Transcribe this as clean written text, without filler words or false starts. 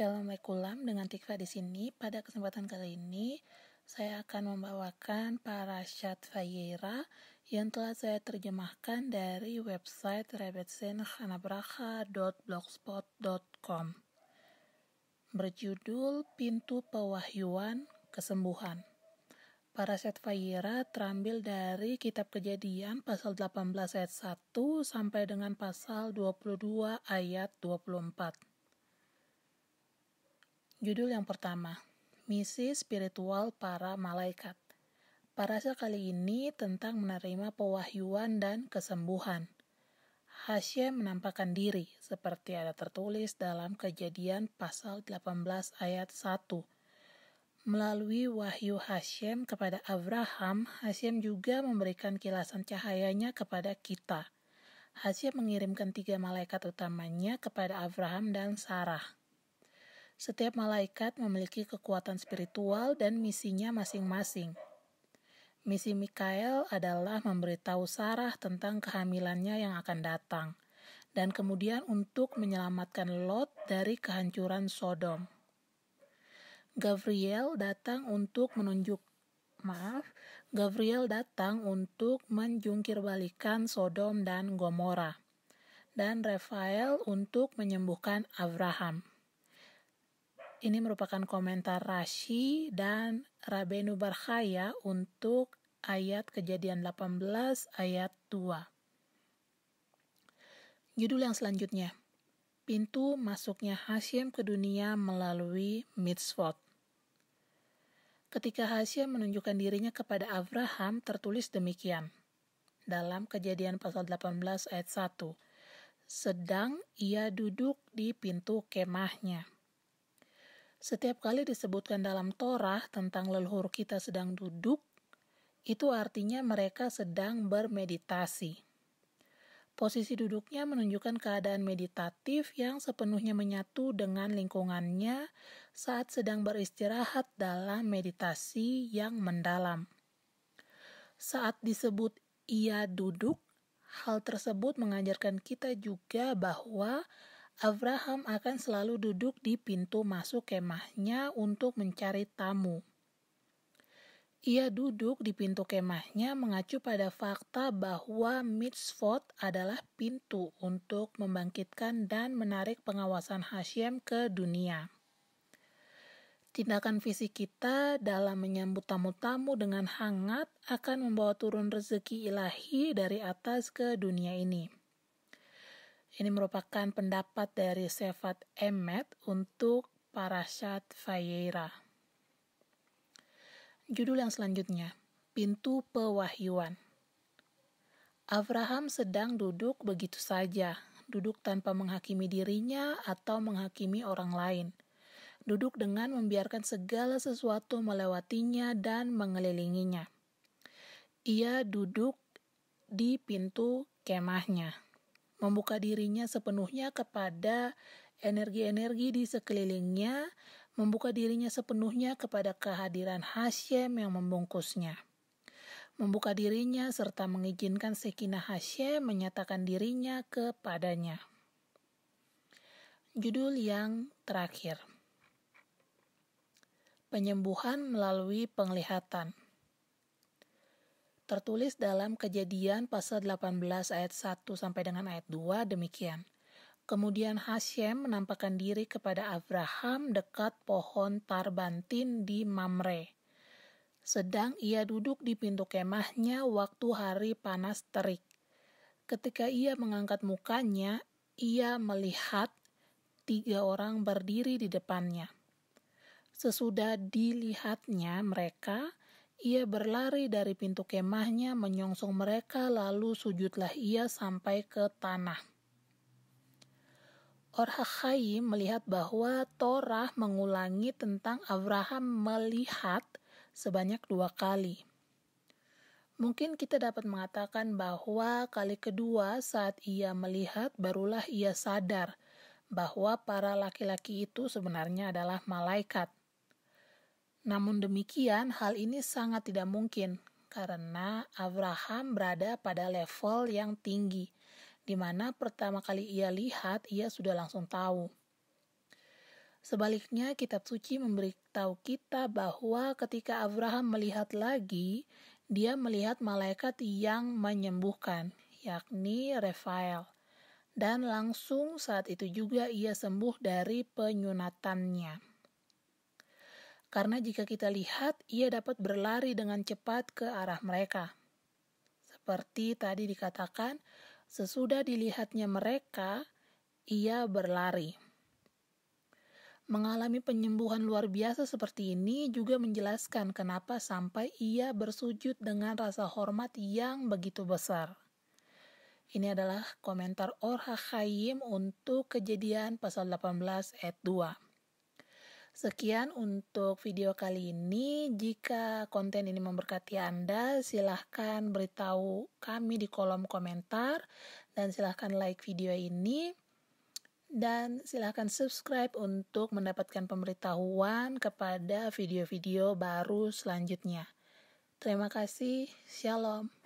Shalom dengan Tikva di sini. Pada kesempatan kali ini, saya akan membawakan Parashat Vayera yang telah saya terjemahkan dari website rebetsenchanabracha.blogspot.com berjudul Pintu Pewahyuan Kesembuhan. Parashat Vayera terambil dari Kitab Kejadian pasal 18 ayat 1 sampai dengan pasal 22 ayat 24. Judul yang pertama, Misi Spiritual Para Malaikat. Parasha kali ini tentang menerima pewahyuan dan kesembuhan. Hashem menampakkan diri, seperti ada tertulis dalam Kejadian pasal 18 ayat 1. Melalui wahyu Hashem kepada Abraham, Hashem juga memberikan kilasan cahayanya kepada kita. Hashem mengirimkan 3 malaikat utamanya kepada Abraham dan Sarah. Setiap malaikat memiliki kekuatan spiritual dan misinya masing-masing. Misi Mikael adalah memberitahu Sarah tentang kehamilannya yang akan datang, dan kemudian untuk menyelamatkan Lot dari kehancuran Sodom. Gabriel datang untuk menjungkirbalikan Sodom dan Gomora, dan Rafael untuk menyembuhkan Abraham. Ini merupakan komentar Rashi dan Rabbeinu Bar Chaya untuk ayat Kejadian 18 ayat 2. Judul yang selanjutnya, Pintu Masuknya Hashem ke Dunia Melalui Mitzvot. Ketika Hashem menunjukkan dirinya kepada Abraham, tertulis demikian dalam Kejadian pasal 18 ayat 1. Sedang ia duduk di pintu kemahnya. Setiap kali disebutkan dalam Torah tentang leluhur kita sedang duduk, itu artinya mereka sedang bermeditasi. Posisi duduknya menunjukkan keadaan meditatif yang sepenuhnya menyatu dengan lingkungannya saat sedang beristirahat dalam meditasi yang mendalam. Saat disebut ia duduk, hal tersebut mengajarkan kita juga bahwa Abraham akan selalu duduk di pintu masuk kemahnya untuk mencari tamu. Ia duduk di pintu kemahnya mengacu pada fakta bahwa mitzvot adalah pintu untuk membangkitkan dan menarik pengawasan Hashem ke dunia. Tindakan fisik kita dalam menyambut tamu-tamu dengan hangat akan membawa turun rezeki ilahi dari atas ke dunia ini. Ini merupakan pendapat dari Sefat Emet untuk Parashat Vayera. Judul yang selanjutnya, Pintu Pewahyuan. Abraham sedang duduk begitu saja, duduk tanpa menghakimi dirinya atau menghakimi orang lain. Duduk dengan membiarkan segala sesuatu melewatinya dan mengelilinginya. Ia duduk di pintu kemahnya, membuka dirinya sepenuhnya kepada energi-energi di sekelilingnya, membuka dirinya sepenuhnya kepada kehadiran Hashem yang membungkusnya. Membuka dirinya serta mengizinkan Shekinah Hashem menyatakan dirinya kepadanya. Judul yang terakhir, Penyembuhan melalui penglihatan. Tertulis dalam Kejadian pasal 18 ayat 1 sampai dengan ayat 2 demikian. Kemudian Hashem menampakkan diri kepada Abraham dekat pohon tarbantin di Mamre. Sedang ia duduk di pintu kemahnya waktu hari panas terik. Ketika ia mengangkat mukanya, ia melihat 3 orang berdiri di depannya. Sesudah dilihatnya mereka, ia berlari dari pintu kemahnya menyongsong mereka, lalu sujudlah ia sampai ke tanah. Or HaChaim melihat bahwa Torah mengulangi tentang Abraham melihat sebanyak 2 kali. Mungkin kita dapat mengatakan bahwa kali kedua saat ia melihat barulah ia sadar bahwa para laki-laki itu sebenarnya adalah malaikat. Namun demikian, hal ini sangat tidak mungkin karena Abraham berada pada level yang tinggi, di mana pertama kali ia lihat, ia sudah langsung tahu. Sebaliknya, kitab suci memberitahu kita bahwa ketika Abraham melihat lagi, dia melihat malaikat yang menyembuhkan, yakni Rafael. Dan langsung saat itu juga ia sembuh dari penyunatannya. Karena jika kita lihat, ia dapat berlari dengan cepat ke arah mereka. Seperti tadi dikatakan, sesudah dilihatnya mereka, ia berlari. Mengalami penyembuhan luar biasa seperti ini juga menjelaskan kenapa sampai ia bersujud dengan rasa hormat yang begitu besar. Ini adalah komentar Or HaChaim untuk Kejadian pasal 18 ayat 2. Sekian untuk video kali ini. Jika konten ini memberkati Anda, silahkan beritahu kami di kolom komentar dan silahkan like video ini. Dan silahkan subscribe untuk mendapatkan pemberitahuan kepada video-video baru selanjutnya. Terima kasih. Shalom.